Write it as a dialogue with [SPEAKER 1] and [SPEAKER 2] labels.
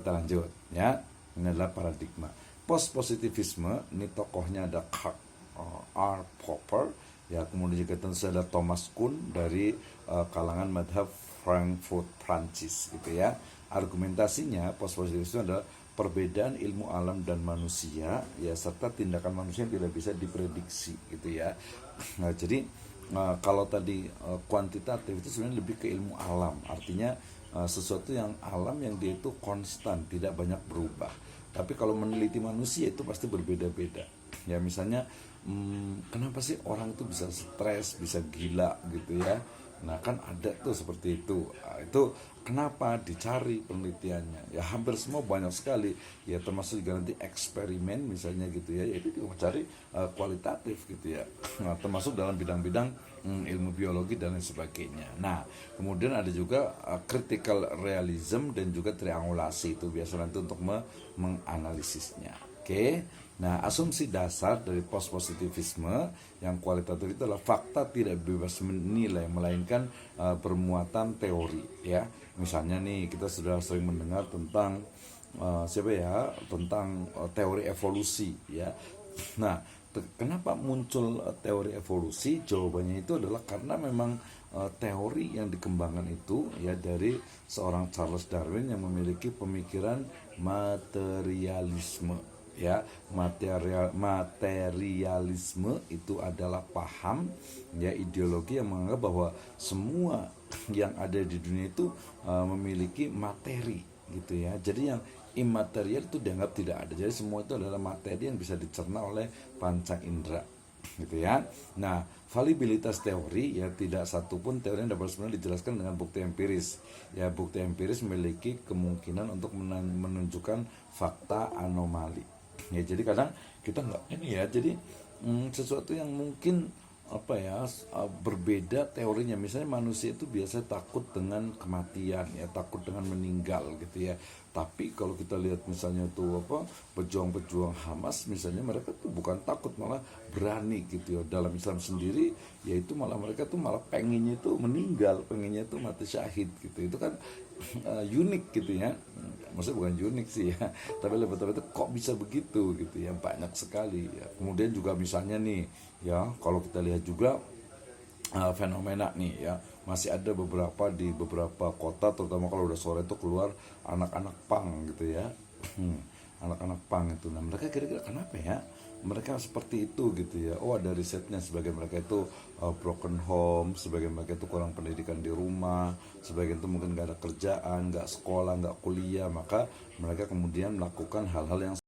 [SPEAKER 1] Kita lanjut ya. Ini adalah paradigma. Post positivisme, ini tokohnya ada R. Popper, ya, kemudian juga tentu saja ada Thomas Kuhn dari kalangan madhab Frankfurt Prancis gitu ya. Argumentasinya post positivisme adalah perbedaan ilmu alam dan manusia, ya, serta tindakan manusia yang tidak bisa diprediksi gitu ya. Nah, jadi kalau tadi kuantitatif itu sebenarnya lebih ke ilmu alam, artinya sesuatu yang alam yang dia itu konstan, tidak banyak berubah. Tapi kalau meneliti manusia itu pasti berbeda-beda. Ya misalnya, kenapa sih orang itu bisa stres, bisa gila gitu ya? Nah kan ada tuh seperti itu. Nah, itu kenapa dicari penelitiannya? Ya hampir semua banyak sekali. Ya termasuk juga nanti eksperimen misalnya gitu ya. Itu juga cari kualitatif gitu ya. Nah, termasuk dalam bidang-bidang ilmu biologi dan lain sebagainya. Nah kemudian ada juga critical realism dan juga triangulasi, itu biasa nanti untuk menganalisisnya. Oke. Nah, asumsi dasar dari post positivisme yang kualitatif itu adalah fakta tidak bebas menilai, melainkan bermuatan teori ya. Misalnya nih kita sudah sering mendengar tentang siapa ya, tentang teori evolusi ya. Nah, kenapa muncul teori evolusi? Jawabannya itu adalah karena memang teori yang dikembangkan itu ya dari seorang Charles Darwin yang memiliki pemikiran materialisme ya. Materialisme itu adalah paham ya, ideologi yang menganggap bahwa semua yang ada di dunia itu memiliki materi gitu ya. Jadi yang imaterial itu dianggap tidak ada. Jadi semua itu adalah materi yang bisa dicerna oleh panca indera gitu ya. Nah, validitas teori ya, tidak satupun teori yang dapat sebenarnya dijelaskan dengan bukti empiris. Ya, bukti empiris memiliki kemungkinan untuk menunjukkan fakta anomali. Ya jadi kadang kita nggak ini ya, jadi sesuatu yang mungkin apa ya, berbeda teorinya. Misalnya manusia itu biasa takut dengan kematian ya, takut dengan meninggal gitu ya. Tapi kalau kita lihat misalnya tuh apa, pejuang-pejuang Hamas misalnya, mereka tuh bukan takut, malah berani gitu ya. Dalam Islam sendiri yaitu malah mereka tuh malah pengennya tuh meninggal, pengennya tuh mati syahid gitu. Itu kan unik gitu ya. Maksudnya bukan unik sih ya, tapi lebih-lebih itu kok bisa begitu gitu ya, banyak sekali ya. Kemudian juga misalnya nih ya, kalau kita lihat juga fenomena nih ya, masih ada beberapa di beberapa kota, terutama kalau udah sore itu keluar anak-anak pang gitu ya. Anak-anak pang itu, nah mereka kira-kira kenapa ya mereka seperti itu gitu ya. Oh, ada risetnya, sebagai mereka itu broken home, sebagai mereka itu kurang pendidikan di rumah, sebagian itu mungkin gak ada kerjaan, gak sekolah, gak kuliah, maka mereka kemudian melakukan hal-hal yang